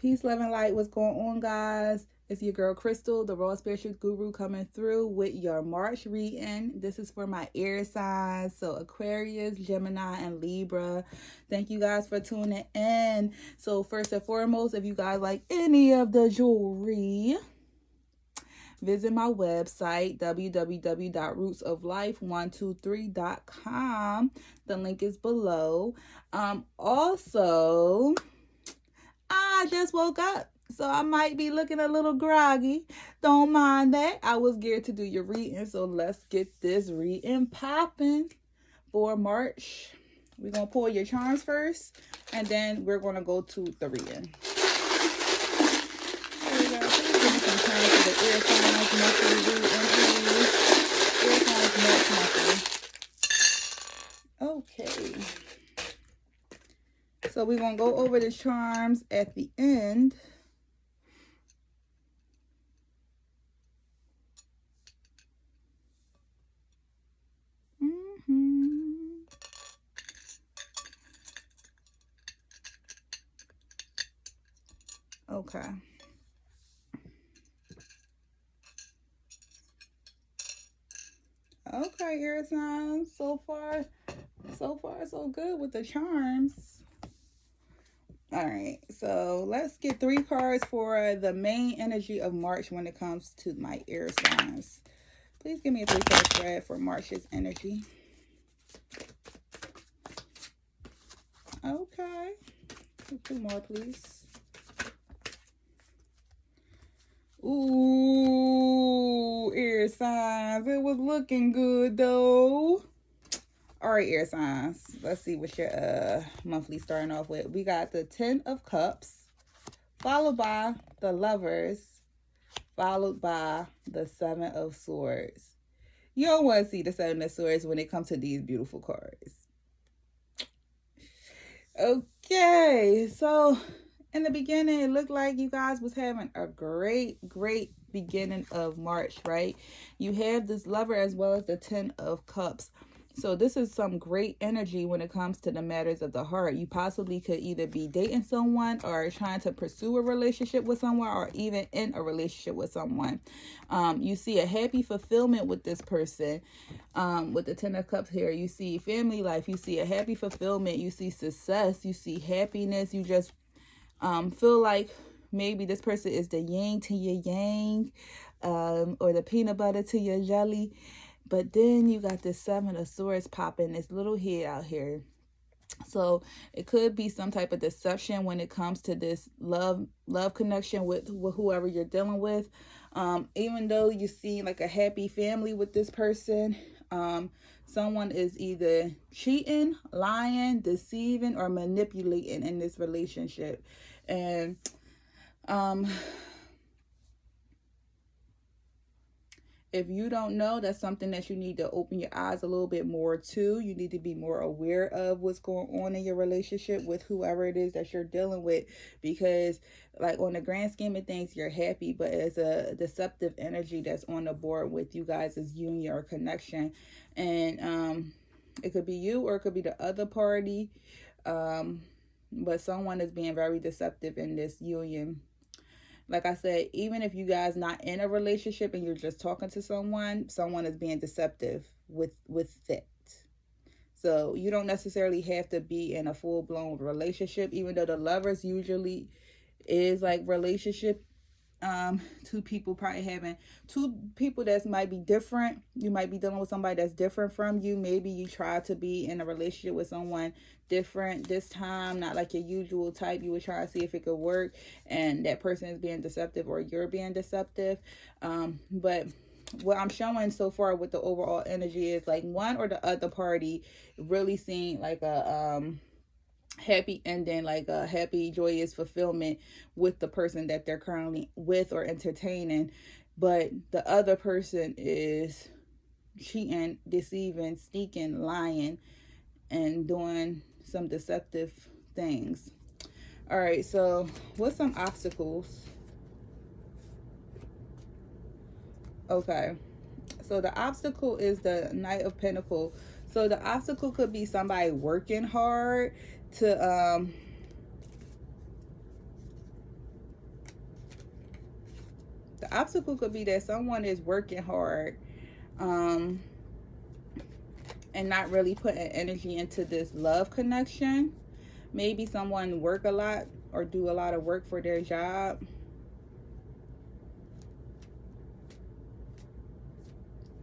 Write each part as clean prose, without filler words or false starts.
Peace, love, and light. What's going on, guys? It's your girl Crystal, the Raw Spiritual Guru, coming through with your March reading. This is for my air signs, so Aquarius, Gemini, and Libra. Thank you guys for tuning in. So first and foremost, if you guys like any of the jewelry, visit my website, www.rootsoflife123.com. The link is below. Also, I just woke up, so I might be looking a little groggy. Don't mind that. I was geared to do your reading, so let's get this reading popping for March. We're going to pull your charms first, and then we're going to go to the reading. There we go. Please give me some time for the air signs, monthly reading, please. Air signs, March monthly. Okay. So we're going to go over the charms at the end. Okay. Okay, air signs. So far so good with the charms. All right, so let's get 3 cards for the main energy of March when it comes to my air signs. Please give me a 3-card spread for March's energy. Okay. 2 more, please. Ooh, air signs. It was looking good, though. All right, air signs. Let's see what your monthly starting off with. We got the 10 of Cups, followed by the Lovers, followed by the 7 of Swords. You don't want to see the 7 of Swords when it comes to these beautiful cards. Okay, so in the beginning, it looked like you guys was having a great beginning of March, right? You have this Lover as well as the 10 of Cups. So this is some great energy when it comes to the matters of the heart. You possibly could either be dating someone or trying to pursue a relationship with someone, or even in a relationship with someone. You see a happy fulfillment with this person. With the 10 of Cups here, you see family life. You see a happy fulfillment. You see success. You see happiness. You just feel like maybe this person is the yin to your yang, or the peanut butter to your jelly. But then you got this 7 of Swords popping, this little head out here. So it could be some type of deception when it comes to this love connection with whoever you're dealing with. Even though you see like a happy family with this person, someone is either cheating, lying, deceiving, or manipulating in this relationship. And if you don't know, that's something that you need to open your eyes a little bit more to. You need to be more aware of what's going on in your relationship with whoever it is that you're dealing with. Because like on the grand scheme of things, you're happy, but it's a deceptive energy that's on the board with you guys' union or connection. And it could be you or it could be the other party. But someone is being very deceptive in this union. Like I said, even if you guys not in a relationship and you're just talking to someone is being deceptive with that. So you don't necessarily have to be in a full-blown relationship, even though the Lovers usually is like relationship. 2 people probably having 2 people that might be different. You might be dealing with somebody that's different from you. Maybe you try to be in a relationship with someone different this time, not like your usual type. You would try to see if it could work, and that person is being deceptive or you're being deceptive. But what I'm showing so far with the overall energy is like one or the other party really seeing like a happy ending, like a happy joyous fulfillment with the person that they're currently with or entertaining, but the other person is cheating, deceiving, sneaking, lying, and doing some deceptive things. All right, so what's some obstacles? Okay, so the obstacle is the Knight of Pentacles. So the obstacle could be somebody working hard to The obstacle could be that someone is working hard, um, and not really putting energy into this love connection. Maybe someone work a lot or do a lot of work for their job.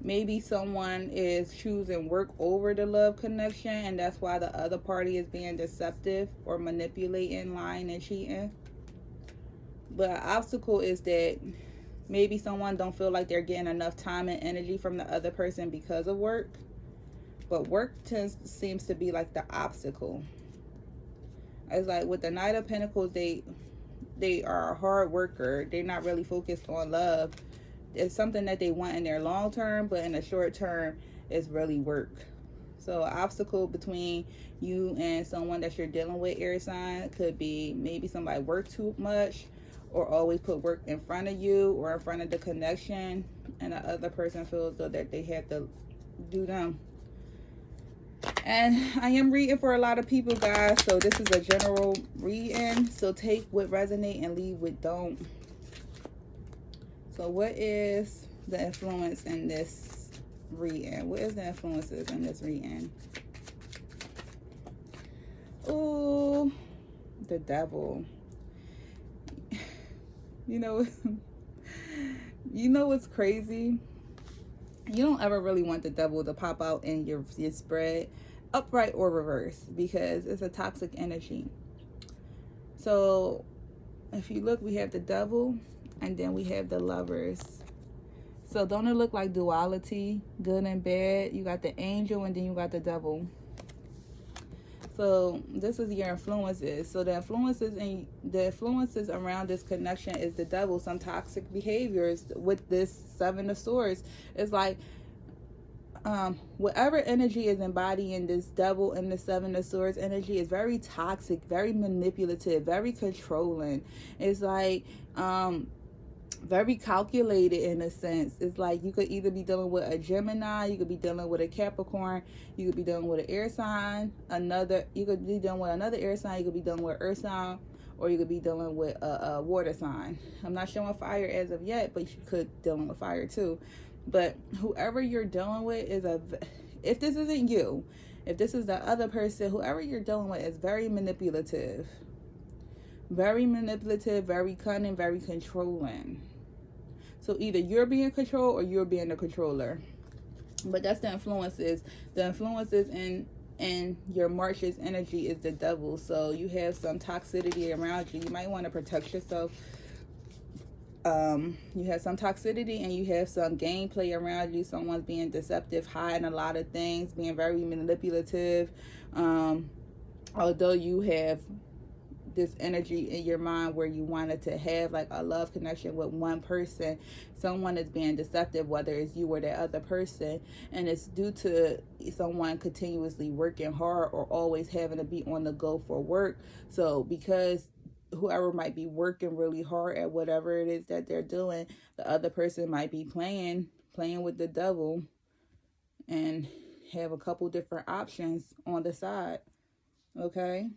Maybe someone is choosing work over the love connection, and that's why the other party is being deceptive or manipulating, lying, and cheating. But an obstacle is that maybe someone don't feel like they're getting enough time and energy from the other person because of work. But work seems to be like the obstacle. It's like with the Knight of Pentacles, they are a hard worker. They're not really focused on love. It's something that they want in their long term, but in the short term, it's really work. So an obstacle between you and someone that you're dealing with, air sign, could be maybe somebody work too much or always put work in front of you or in front of the connection, and the other person feels though that they have to do them. And I am reading for a lot of people, guys, so this is a general reading, so take what resonate and leave what don't. So what is the influence in this reading? What is the influences in this reading? Oh, the devil. You know, you know what's crazy? You don't ever really want the devil to pop out in your spread, upright or reverse, because it's a toxic energy. So if you look, we have the devil and then we have the Lovers. So don't it look like duality, good and bad? You got the angel and then you got the devil. So this is your influences. So the influences around this connection is the devil. Some toxic behaviors with this Seven of Swords. It's like whatever energy is embodying this devil and the Seven of Swords energy is very toxic, very manipulative, very controlling. It's like very calculated in a sense. It's like you could either be dealing with a Gemini, you could be dealing with a Capricorn, you could be dealing with an air sign, you could be dealing with another air sign, you could be dealing with earth sign, or you could be dealing with a water sign. I'm not showing fire as of yet, but you could dealing with fire too. But whoever you're dealing with if this isn't you, if this is the other person, whoever you're dealing with is very manipulative. Very manipulative, very cunning, very controlling. So either you're being controlled or you're being the controller. But that's the influences. The influences in your March's energy is the devil. So you have some toxicity around you. You might want to protect yourself. You have some toxicity and you have some gameplay around you. Someone's being deceptive, hiding a lot of things, being very manipulative. Although you have this energy in your mind where you wanted to have like a love connection with one person, someone is being deceptive, whether it's you or that other person, and it's due to someone continuously working hard or always having to be on the go for work. So because whoever might be working really hard at whatever it is that they're doing, the other person might be playing with the devil and have a couple different options on the side. Okay.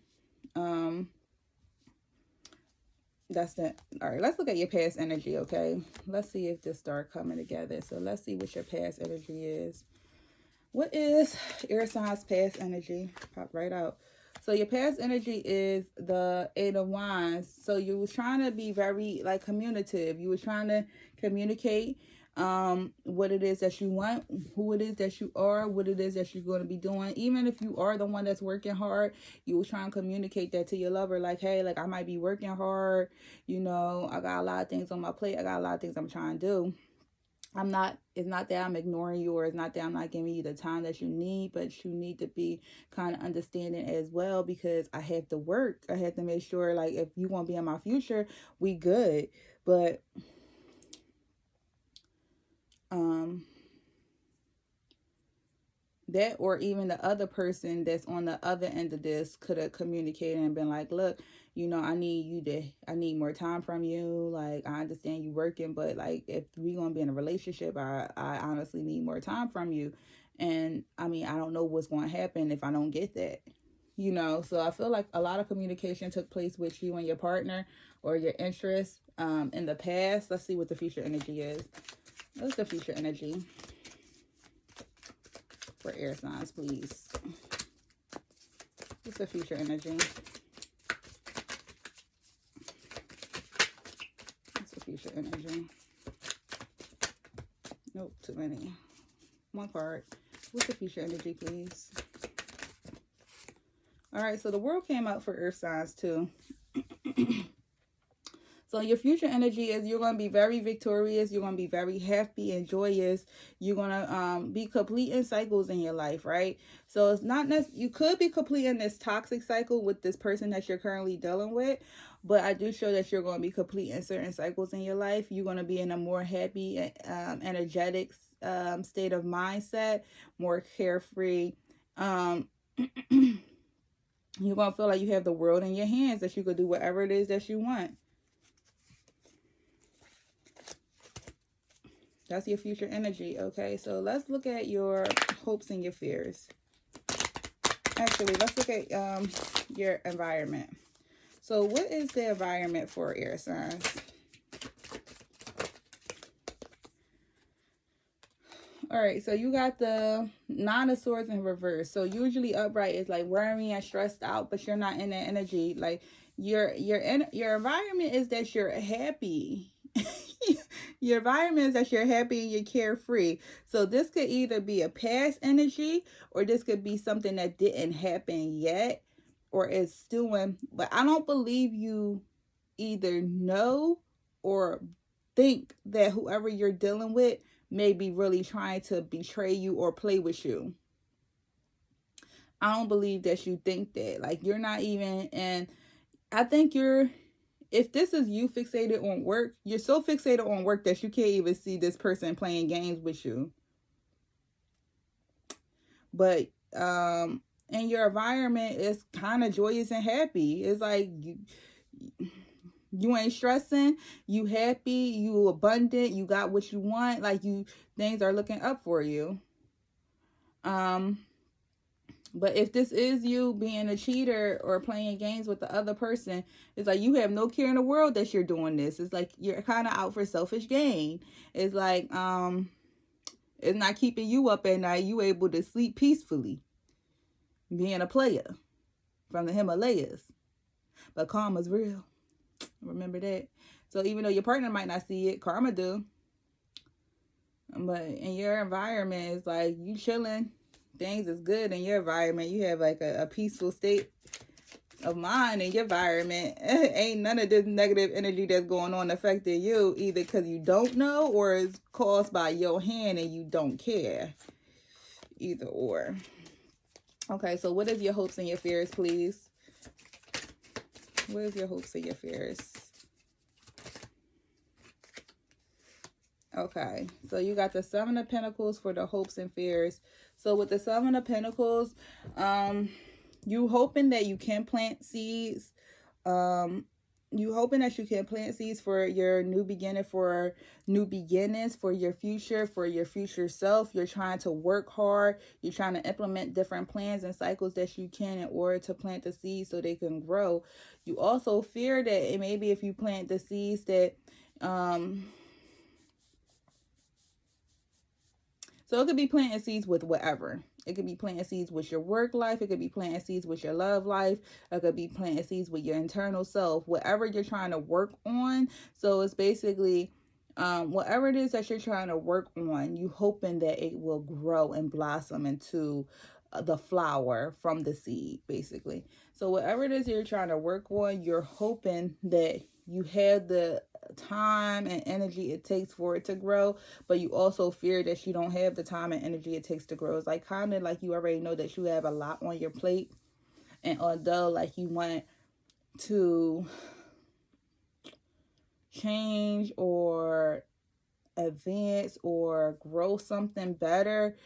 That's the all right. Let's look at your past energy. Okay, let's see if this start coming together. So let's see what your past energy is. What is air sign's past energy? Pop right out. So your past energy is the Eight of Wands. So you was trying to be very like communicative. You was trying to communicate what it is that you want, who it is that you are, what it is that you're going to be doing. Even if you are the one that's working hard, you will try and communicate that to your lover, like, hey, like I might be working hard, you know, I got a lot of things on my plate, I got a lot of things I'm trying to do. It's not that I'm ignoring you, or it's not that I'm not giving you the time that you need, but you need to be kind of understanding as well, because I have to work. I have to make sure, like, if you want to be in my future, we good. But that, or even the other person that's on the other end of this, could have communicated and been like, look, you know, I need more time from you. Like, I understand you working, but like, if we gonna be in a relationship, I honestly need more time from you. And I mean, I don't know what's going to happen if I don't get that. you know. So I feel like a lot of communication took place with you and your partner or your interests in the past. Let's see what the future energy is. What's the future energy for air signs, please? What's the future energy? What's the future energy? Nope, too many. One card. What's the future energy, please? All right, so the world came out for earth signs too. So your future energy is you're going to be very victorious. You're going to be very happy and joyous. You're going to be completing cycles in your life, right? So it's not necessarily, you could be completing this toxic cycle with this person that you're currently dealing with. But I do show that you're going to be completing certain cycles in your life. You're going to be in a more happy, energetic state of mindset, more carefree. You're going to feel like you have the world in your hands, that you could do whatever it is that you want. That's your future energy, okay? So let's look at your hopes and your fears. Actually, let's look at your environment. So what is the environment for air signs? All right, so you got the Nine of Swords in reverse. So usually upright is like worrying and stressed out, but you're not in that energy. Like your environment is that you're happy. Your environment is that you're happy and you're carefree. So this could either be a past energy, or this could be something that didn't happen yet, or is doing. But I don't believe you either know or think that whoever you're dealing with may be really trying to betray you or play with you. I don't believe that you think that. Like, you're not even, and I think if this is you fixated on work, you're so fixated on work that you can't even see this person playing games with you. But in your environment, it's kind of joyous and happy. It's like you ain't stressing, you happy, you abundant, you got what you want, like things are looking up for you. But if this is you being a cheater or playing games with the other person, it's like you have no care in the world that you're doing this. It's like you're kind of out for selfish gain. It's like it's not keeping you up at night. You able to sleep peacefully, being a player from the Himalayas. But karma's real. Remember that. So even though your partner might not see it, karma do. But in your environment, it's like you chilling. Things is good in your environment. You have like a peaceful state of mind in your environment. Ain't none of this negative energy that's going on affecting you, either because you don't know or it's caused by your hand and you don't care. Either or. Okay, so what is your hopes and your fears, please? What is your hopes and your fears? Okay, so you got the Seven of Pentacles for the hopes and fears. So with the Seven of Pentacles, you hoping that you can plant seeds. You hoping that you can plant seeds for your new beginning, for new beginnings, for your future self. You're trying to work hard. You're trying to implement different plans and cycles that you can in order to plant the seeds so they can grow. You also fear that maybe if you plant the seeds that, so it could be planting seeds with whatever. It could be planting seeds with your work life. It could be planting seeds with your love life. It could be planting seeds with your internal self. Whatever you're trying to work on. So it's basically whatever it is that you're trying to work on, you hoping that it will grow and blossom into the flower from the seed, basically. So whatever it is you're trying to work on, you're hoping that you have the time and energy it takes for it to grow, but you also fear that you don't have the time and energy it takes to grow. It's like kind of like you already know that you have a lot on your plate, and although like you want to change or advance or grow something better,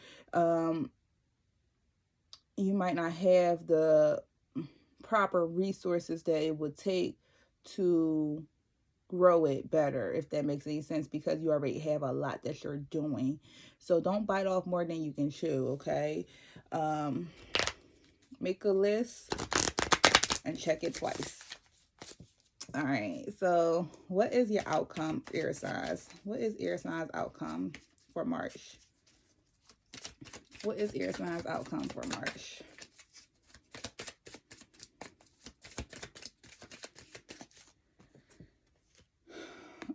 you might not have the proper resources that it would take to grow it better, if that makes any sense, because you already have a lot that you're doing. So don't bite off more than you can chew, okay? Make a list and check it twice. All right, so what is your outcome, air signs? What is air signs outcome for March? What is air signs outcome for March?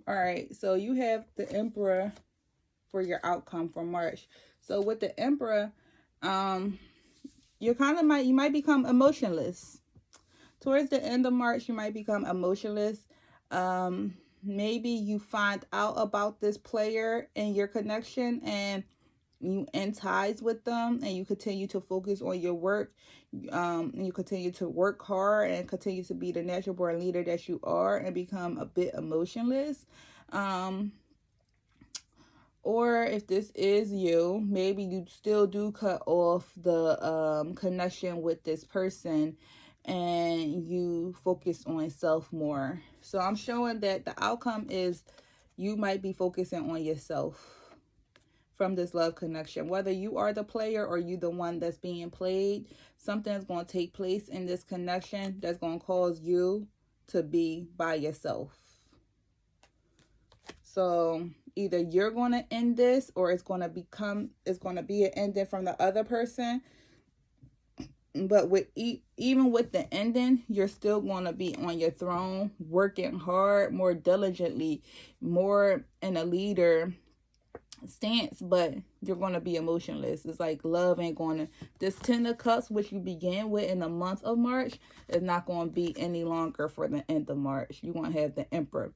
All right, so you have the Emperor for your outcome for March. So with the Emperor, you might become emotionless. Towards the end of March, you might become emotionless. Maybe you find out about this player and your connection, and you end ties with them, and you continue to focus on your work. And you continue to work hard and continue to be the natural born leader that you are, and become a bit emotionless. Or if this is you, maybe you still do cut off the connection with this person, and you focus on self more. So I'm showing that the outcome is you might be focusing on yourself from this love connection. Whether you are the player or you the one that's being played, something's going to take place in this connection that's going to cause you to be by yourself. So either you're going to end this, or it's going to be an ending from the other person. But with even with the ending, you're still going to be on your throne, working hard, more diligently, more in a leader stance, but you're going to be emotionless. It's like love ain't going to, this 10 of Cups, which you began with in the month of March, is not going to be any longer for the end of March. You're going to have the Emperor.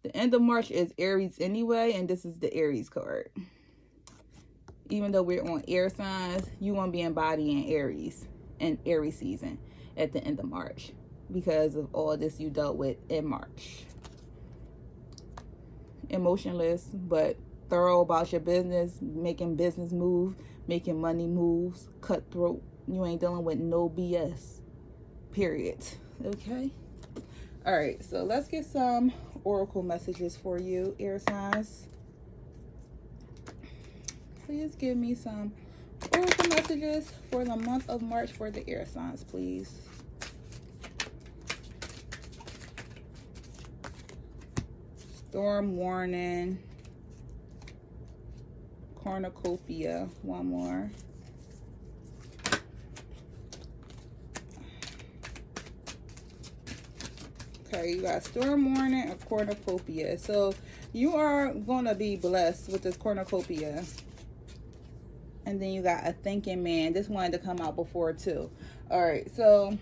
The end of March is Aries anyway, and this is the Aries card. Even though we're on air signs, you want to be embodying Aries and Aries season at the end of March because of all this you dealt with in March. Emotionless, but thorough about your business, making business moves, making money moves, cutthroat. You ain't dealing with no BS. Period. Okay? All right, so let's get some oracle messages for you, air signs. Please give me some oracle messages for the month of March for the air signs, please. Storm warning. Cornucopia. One more. Okay, you got storm warning and cornucopia. So you are going to be blessed with this cornucopia. And then you got a thinking man. This wanted to come out before too. All right, so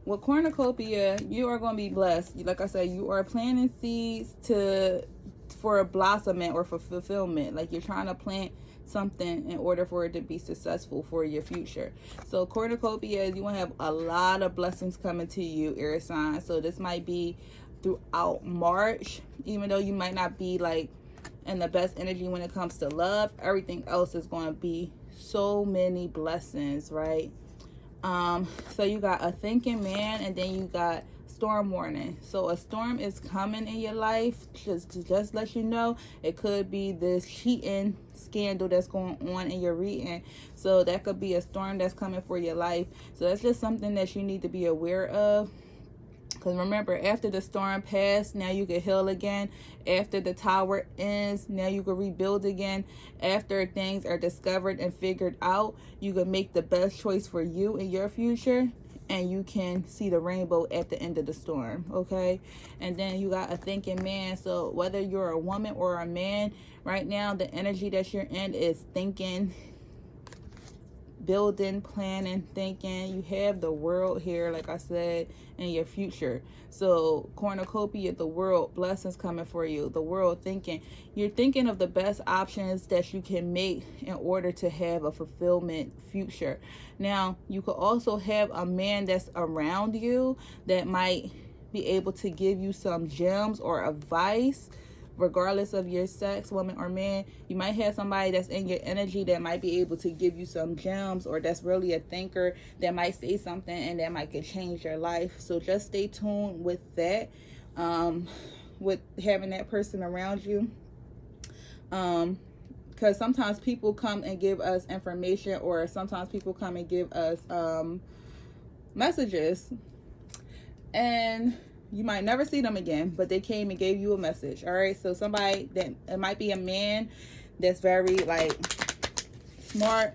with cornucopia, you are going to be blessed. Like I said, you are planting seeds for a blossoming or for fulfillment. Like you're trying to plant something in order for it to be successful for your future. So cornucopia is you want to have a lot of blessings coming to you, air sign. So this might be throughout March, even though you might not be like in the best energy when it comes to love. Everything else is going to be so many blessings, right? So you got a thinking man, and then you got storm warning. So a storm is coming in your life. Just let you know, it could be this cheating scandal that's going on in your reading. So that could be a storm that's coming for your life. So that's just something that you need to be aware of. Because remember, after the storm passed, now you can heal again. After the tower ends, now you can rebuild again. After things are discovered and figured out, you can make the best choice for you in your future. And you can see the rainbow at the end of the storm, okay? And then you got a thinking man. So whether you're a woman or a man, right now, the energy that you're in is thinking, building, planning, thinking. You have the world here, like I said, in your future. So cornucopia, the world, blessings coming for you. The world thinking. You're thinking of the best options that you can make in order to have a fulfillment future. Now, you could also have a man that's around you that might be able to give you some gems or advice, regardless of your sex, woman or man. You might have somebody that's in your energy that might be able to give you some gems, or that's really a thinker that might say something and that might could change your life. So just stay tuned with that, with having that person around you, because because sometimes people come and give us information, or sometimes people come and give us messages, and you might never see them again, but they came and gave you a message. All right, so somebody that, it might be a man that's very like smart,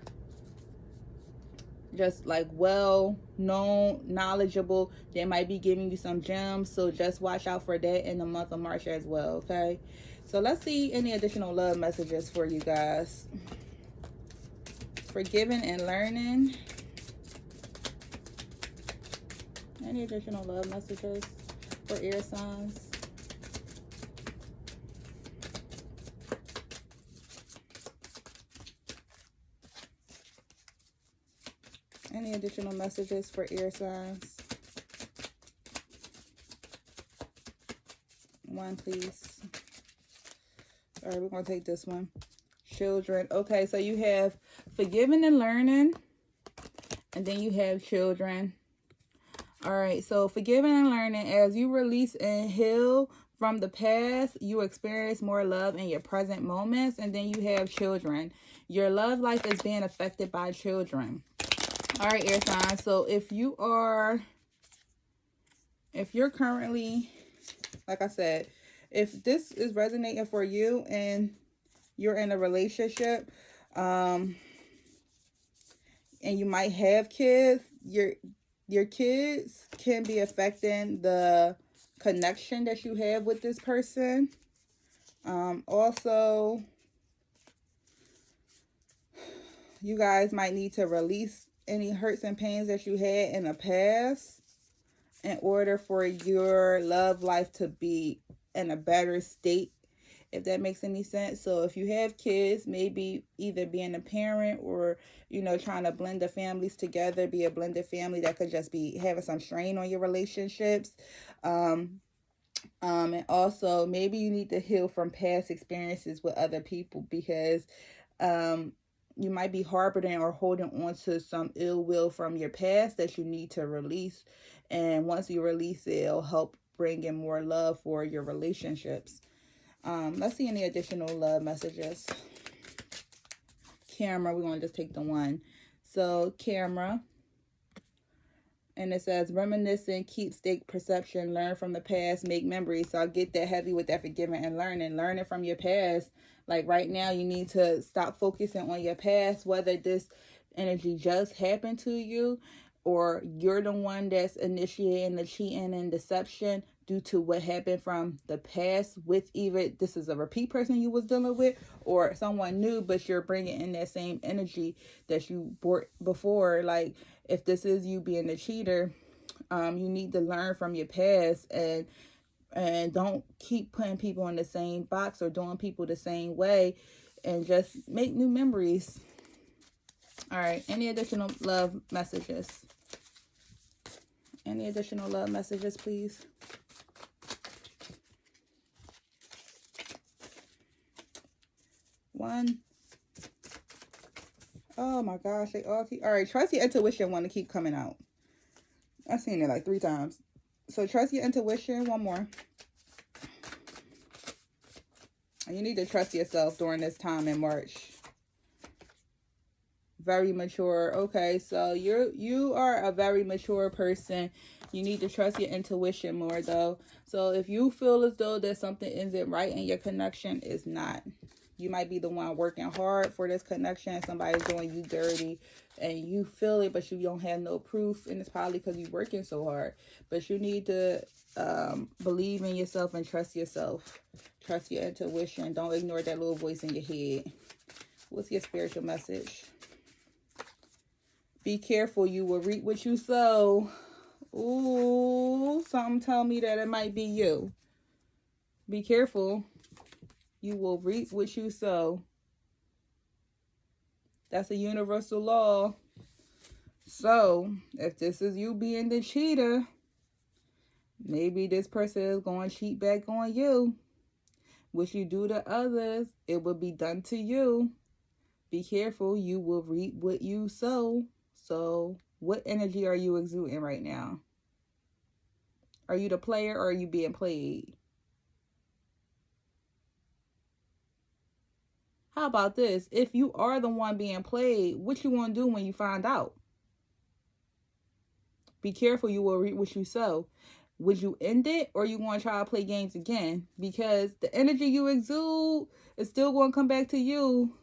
just like well known, knowledgeable. They might be giving you some gems, so just watch out for that in the month of March as well. Okay, so let's see any additional love messages for you guys. Forgiving and learning. Any additional love messages for air signs? Any additional messages for air signs? One, please. All right, we're going to take this one. Children. Okay, so you have forgiving and learning, and then you have children. All right, so forgiving and learning. As you release and heal from the past, you experience more love in your present moments. And then you have children. Your love life is being affected by children. All right, air signs. So if you're currently, like I said, if this is resonating for you and you're in a relationship, and you might have kids, your kids can be affecting the connection that you have with this person. Also, you guys might need to release any hurts and pains that you had in the past in order for your love life to be in a better state, if that makes any sense. So if you have kids, maybe either being a parent or, you know, trying to blend the families together, be a blended family, that could just be having some strain on your relationships. And also maybe you need to heal from past experiences with other people, because you might be harboring or holding on to some ill will from your past that you need to release. And once you release it, it'll help bring in more love for your relationships. Let's see any additional love messages. Camera, we're going to just take the one. So camera, and it says reminiscing, keep stake perception, learn from the past, make memories. So I'll get that heavy with that forgiving and learning from your past. Like right now, you need to stop focusing on your past, whether this energy just happened to you or you're the one that's initiating the cheating and deception due to what happened from the past, with either this is a repeat person you was dealing with or someone new, but you're bringing in that same energy that you brought before. Like if this is you being a cheater, you need to learn from your past and don't keep putting people in the same box or doing people the same way, and just make new memories. All right, any additional love messages? Any additional love messages, please? One. Oh my gosh, they all keep... All right, trust your intuition want to keep coming out. I've seen it like 3 times. So trust your intuition. One more. You need to trust yourself during this time in March. Very mature. Okay, so you are a very mature person. You need to trust your intuition more though. So if you feel as though that something isn't right in your connection, it's not. You might be the one working hard for this connection. Somebody's doing you dirty and you feel it, but you don't have no proof. And it's probably because you're working so hard. But you need to believe in yourself and trust yourself. Trust your intuition. Don't ignore that little voice in your head. What's your spiritual message? Be careful. You will reap what you sow. Ooh, something tell me that it might be you. Be careful. You will reap what you sow. That's a universal law. So, if this is you being the cheater, maybe this person is going to cheat back on you. What you do to others, it will be done to you. Be careful. You will reap what you sow. So, what energy are you exuding right now? Are you the player or are you being played? How about this? If you are the one being played, what you want to do when you find out? Be careful, you will reap what you sow. Would you end it, or you want to try to play games again? Because the energy you exude is still going to come back to you.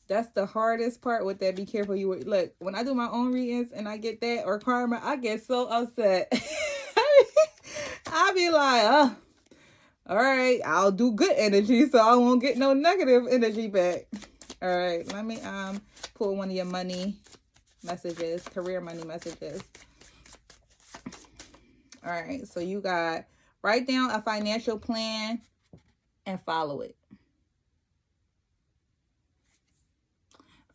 That's the hardest part with that. Be careful. You look, when I do my own readings and I get that or karma, I get so upset. I be like, oh, all right, I'll do good energy so I won't get no negative energy back. All right, let me pull one of your money messages, career money messages. All right, so you got, write down a financial plan and follow it.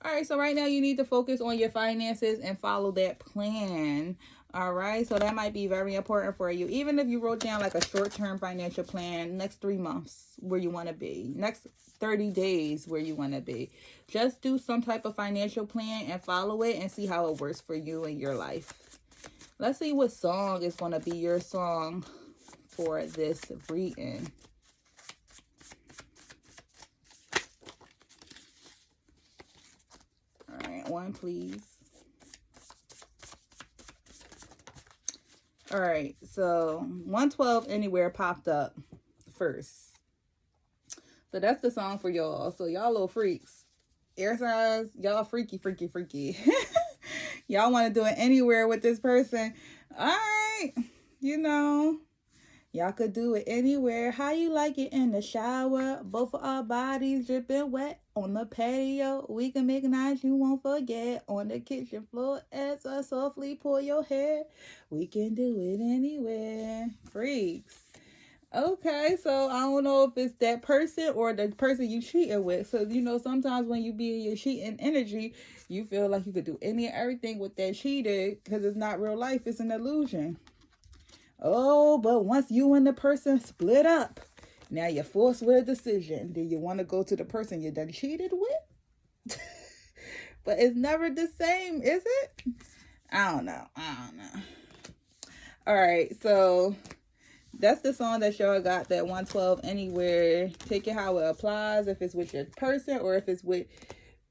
All right, so right now you need to focus on your finances and follow that plan. All right, so that might be very important for you. Even if you wrote down like a short-term financial plan, next 3 months where you want to be, next 30 days where you want to be. Just do some type of financial plan and follow it and see how it works for you in your life. Let's see what song is going to be your song for this reading. All right, one please. All right, so 112 Anywhere popped up first. So that's the song for y'all. So y'all little freaks. Air signs, y'all freaky. Y'all want to do it anywhere with this person. All right, you know, y'all could do it anywhere. How you like it in the shower? Both of our bodies dripping wet. On the patio, we can make nice, you won't forget. On the kitchen floor, as I softly pull your hair. We can do it anywhere. Freaks. Okay, so I don't know if it's that person or the person you cheating with. So, you know, sometimes when you be in your cheating energy, you feel like you could do any and everything with that cheater because it's not real life. It's an illusion. Oh, but once you and the person split up, now you're forced with a decision. Do you want to go to the person you done cheated with? But it's never the same, is it? I don't know. All right, so that's the song that y'all got, that 112 Anywhere. Take it how it applies, if it's with your person or if it's with,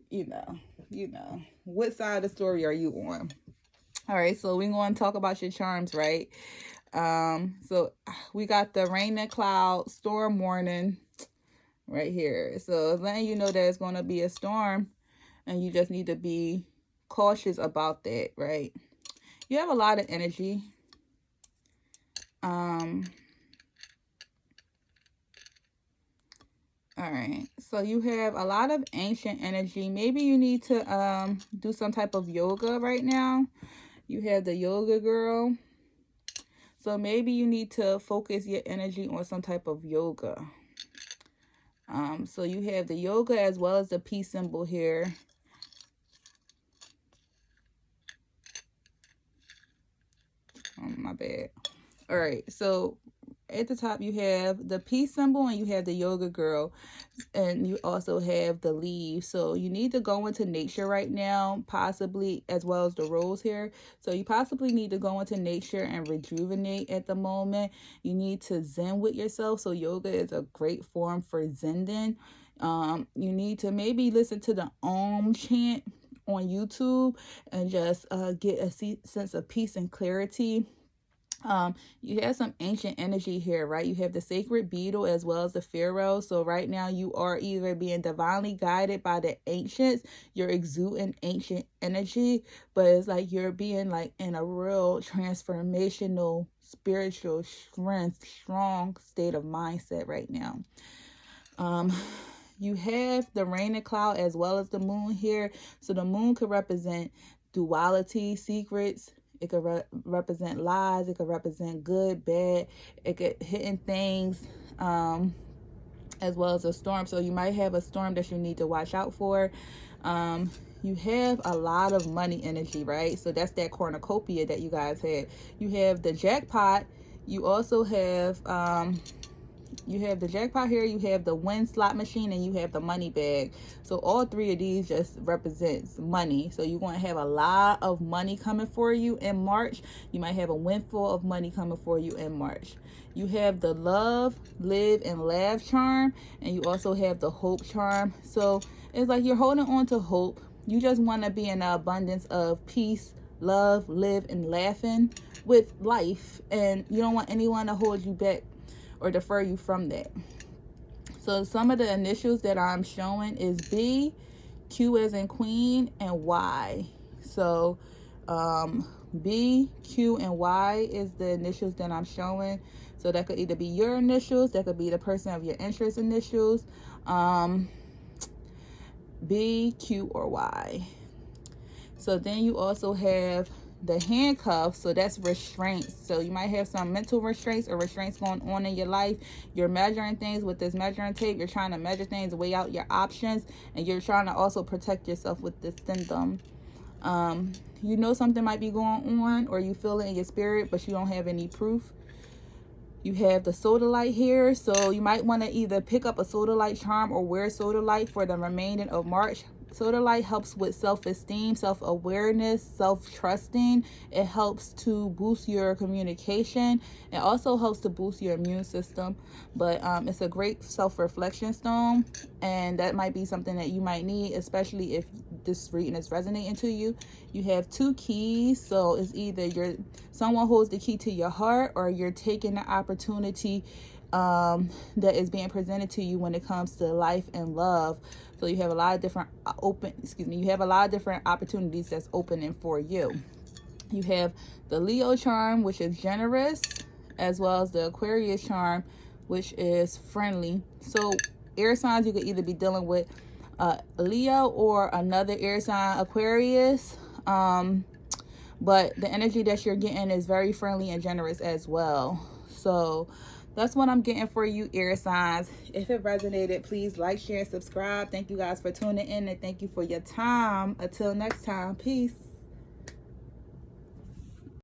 you know, what side of the story are you on? All right, so we're going to talk about your charms, right? So we got the rain and cloud storm warning right here. So it's letting you know that it's going to be a storm and you just need to be cautious about that, right? You have a lot of energy. All right, so you have a lot of ancient energy. Maybe you need to do some type of yoga right now. You have the yoga girl. So maybe you need to focus your energy on some type of yoga. So you have the yoga as well as the peace symbol here. Oh, my bad. All right, so at the top you have the peace symbol and you have the yoga girl, and you also have the leaves. So you need to go into nature right now, possibly, as well as the rose here. So you possibly need to go into nature and rejuvenate at the moment. You need to zen with yourself. So yoga is a great form for zending. You need to maybe listen to the Om chant on YouTube and just get a sense of peace and clarity. You have some ancient energy here, right? You have the sacred beetle as well as the pharaoh. So right now you are either being divinely guided by the ancients, you're exuding ancient energy, but it's like you're being like in a real transformational, spiritual strength, strong state of mindset right now. You have the rain and cloud as well as the moon here. So the moon could represent duality, secrets. It could represent lies. It could represent good, bad. It could hidden things, as well as a storm. So you might have a storm that you need to watch out for. You have a lot of money energy, right? So that's that cornucopia that you guys had. You have the jackpot. You also have You have the jackpot here, you have the win slot machine, and you have the money bag. So all three of these just represents money. So you're going to have a lot of money coming for you in March. You might have a windfall of money coming for you in March. You have the love, live, and laugh charm, and you also have the hope charm. So it's like you're holding on to hope. You just want to be in an abundance of peace, love, live, and laughing with life, and you don't want anyone to hold you back or defer you from that. So some of the initials that I'm showing is B, Q as in queen, and Y. So B, Q, and Y is the initials that I'm showing. So that could either be your initials, that could be the person of your interest initials, B, Q, or Y. So then you also have the handcuffs. So that's restraints. So you might have some mental restraints or restraints going on in your life. You're measuring things with this measuring tape. You're trying to measure things, weigh out your options, and you're trying to also protect yourself with this symptom. You know something might be going on, or you feel it in your spirit, but you don't have any proof. You have the sodalite here. So you might want to either pick up a sodalite charm or wear sodalite for the remaining of March. Sodalite helps with self-esteem, self-awareness, self-trusting. It helps to boost your communication. It also helps to boost your immune system. But it's a great self-reflection stone, and that might be something that you might need, especially if this reading is resonating to you. You have 2 keys. So it's either someone holds the key to your heart, or you're taking the opportunity that is being presented to you when it comes to life and love. So you have a lot of different you have a lot of different opportunities that's opening for you. You have the Leo charm, which is generous, as well as the Aquarius charm, which is friendly. So air signs, you could either be dealing with Leo or another air sign, Aquarius. But the energy that you're getting is very friendly and generous as well. So that's what I'm getting for you, air signs. If it resonated, please like, share, and subscribe. Thank you guys for tuning in, and thank you for your time. Until next time, peace.